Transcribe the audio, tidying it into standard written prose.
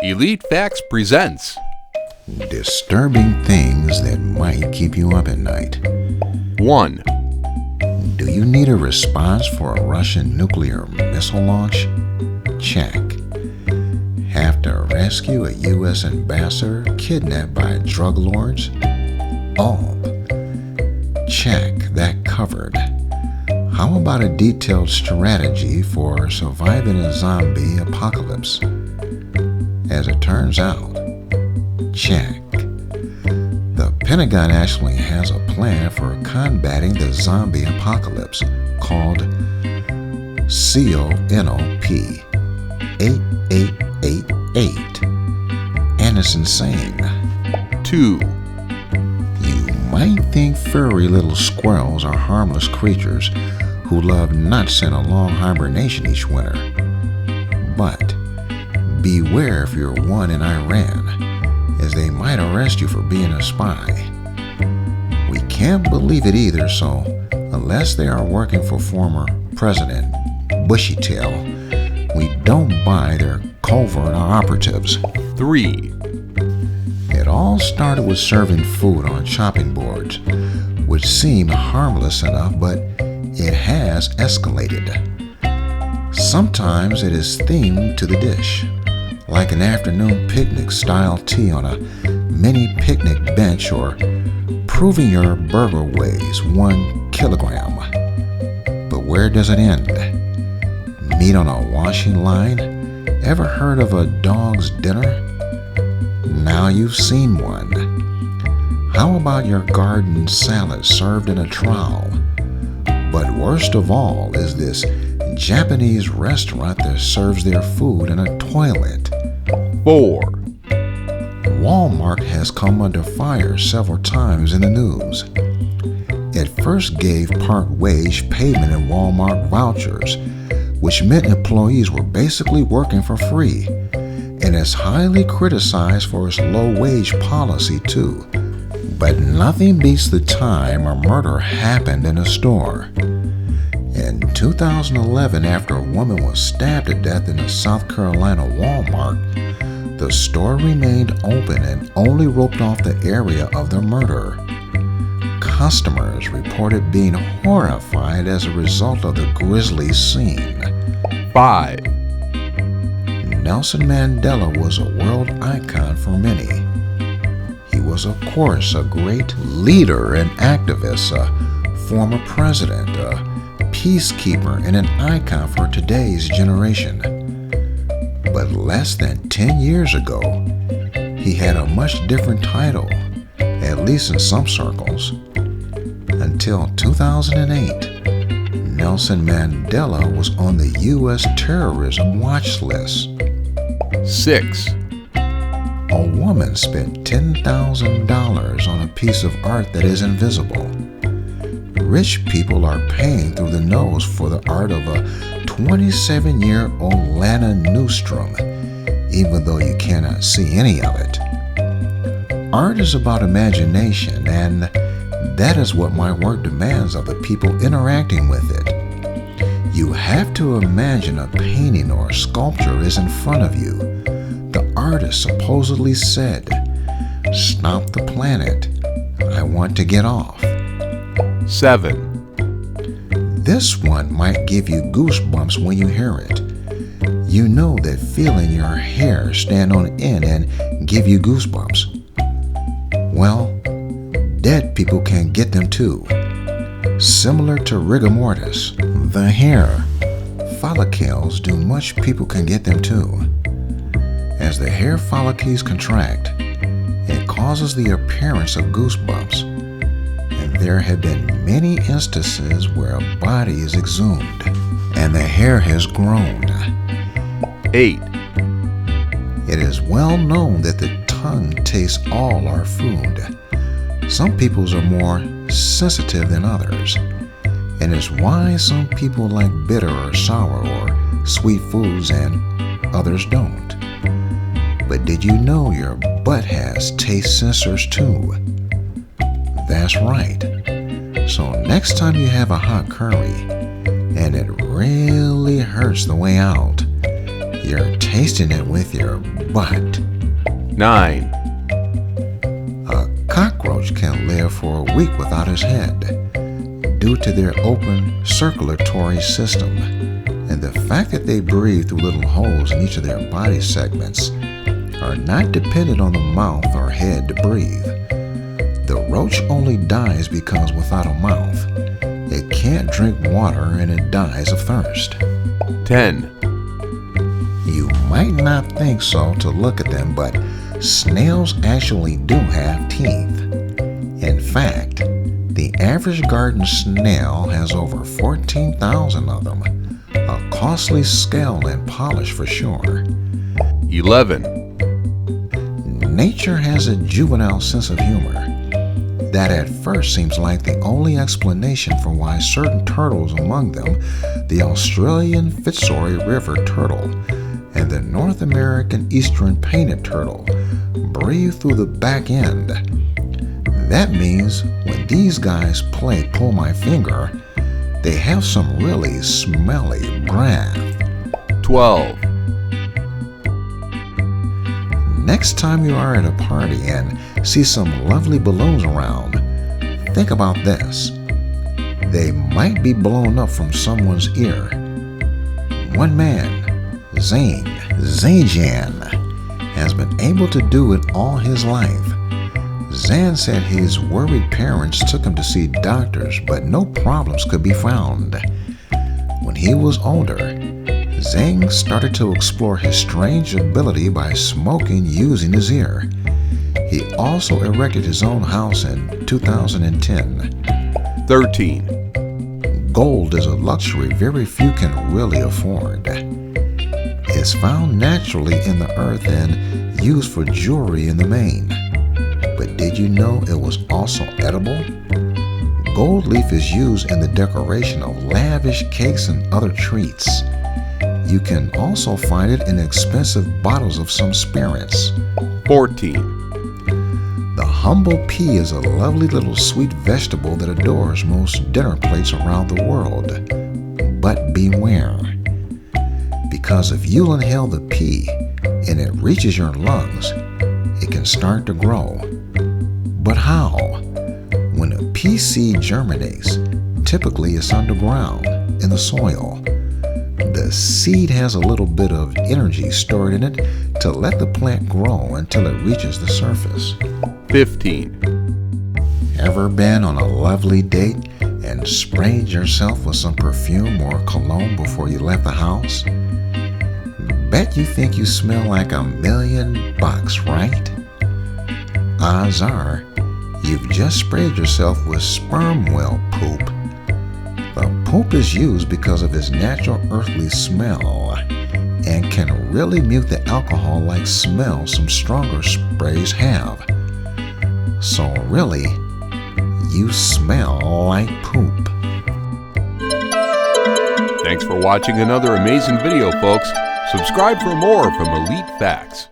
Elite Facts presents Disturbing things that might keep you up at night. 1. Do you need a response for a Russian nuclear missile launch? Check. Have to rescue a U.S. ambassador kidnapped by drug lords? All. Check, that covered. How about a detailed strategy for surviving a zombie apocalypse? As it turns out, check. The Pentagon actually has a plan for combating the zombie apocalypse called CONOP 8888, and it's insane. 2. You might think furry little squirrels are harmless creatures who love nuts and a long hibernation each winter. But beware if you're one in Iran, as they might arrest you for being a spy. We can't believe it either, so unless they are working for former President Bushytail, we don't buy their covert operatives. 3. It all started with serving food on chopping boards, which seemed harmless enough, but it has escalated. Sometimes it is themed to the dish, like an afternoon picnic style tea on a mini picnic bench, or proving your burger weighs 1 kilogram. But where does it end? Meat on a washing line? Ever heard of a dog's dinner? Now you've seen one. How about your garden salad served in a trowel? But worst of all is this Japanese restaurant that serves their food in a toilet. 4. Walmart has come under fire several times in the news. It first gave part-wage payment in Walmart vouchers, which meant employees were basically working for free, and is highly criticized for its low-wage policy too. But nothing beats the time a murder happened in a store. In 2011, after a woman was stabbed to death in a South Carolina Walmart, the store remained open and only roped off the area of the murder. Customers reported being horrified as a result of the grisly scene. 5. Nelson Mandela was a world icon for many. He was, of course, a great leader and activist, a former president, a peacekeeper, and an icon for today's generation. But less than 10 years ago, he had a much different title, at least in some circles. Until 2008, Nelson Mandela was on the U.S. terrorism watch list. 6. A woman spent $10,000 on a piece of art that is invisible. Rich people are paying through the nose for the art of a 27-year-old Lana Newstrom, even though you cannot see any of it. Art is about imagination, and that is what my work demands of the people interacting with it. You have to imagine a painting or a sculpture is in front of you. The artist supposedly said, "Stop the planet. I want to get off." 7. This one might give you goosebumps when you hear it. You know that feeling your hair stand on end and give you goosebumps. Well, dead people can get them too. Similar to rigor mortis, the hair follicles do much people can get them too. As the hair follicles contract, it causes the appearance of goosebumps. And there have been many instances where a body is exhumed and the hair has grown. 8. It is well known that the tongue tastes all our food. Some people's are more sensitive than others, and it's why some people like bitter or sour or sweet foods and others don't. But did you know your butt has taste sensors too? That's right. So next time you have a hot curry and it really hurts the way out, You're tasting it with your butt. 9, A cockroach can live for a week without his head due to their open circulatory system and the fact that they breathe through little holes in each of their body segments are not dependent on the mouth or head to breathe. The roach only dies because without a mouth, it can't drink water and it dies of thirst. 10, You might not think so to look at them, but snails actually do have teeth. In fact, the average garden snail has over 14,000 of them, a costly scale and polish for sure. 11, Nature has a juvenile sense of humor that at first seems like the only explanation for why certain turtles, among them the Australian Fitzroy River turtle and the North American eastern painted turtle, breathe through the back end. That means when these guys play Pull My Finger, they have some really smelly breath. 12, Next time you are at a party and see some lovely balloons around, think about this. They might be blown up from someone's ear. One man, Zajan, has been able to do it all his life. Zan said his worried parents took him to see doctors, but no problems could be found. When he was older, Zhang started to explore his strange ability by smoking using his ear. He also erected his own house in 2010. 13, Gold is a luxury very few can really afford. It's found naturally in the earth and used for jewelry in the main. But did you know it was also edible? Gold leaf is used in the decoration of lavish cakes and other treats. You can also find it in expensive bottles of some spirits. 14, The humble pea is a lovely little sweet vegetable that adores most dinner plates around the world. But beware, because if you inhale the pea and it reaches your lungs, it can start to grow. But how? When a pea seed germinates, typically it's underground in the soil. The seed has a little bit of energy stored in it to let the plant grow until it reaches the surface. 15, Ever been on a lovely date and sprayed yourself with some perfume or cologne before you left the house? Bet you think you smell like $1,000,000, right? Odds are you've just sprayed yourself with sperm whale poop. The poop is used because of its natural earthly smell and can really mute the alcohol-like smell some stronger sprays have. So really, you smell like poop. Thanks for watching another amazing video, folks. Subscribe for more from Elite Facts.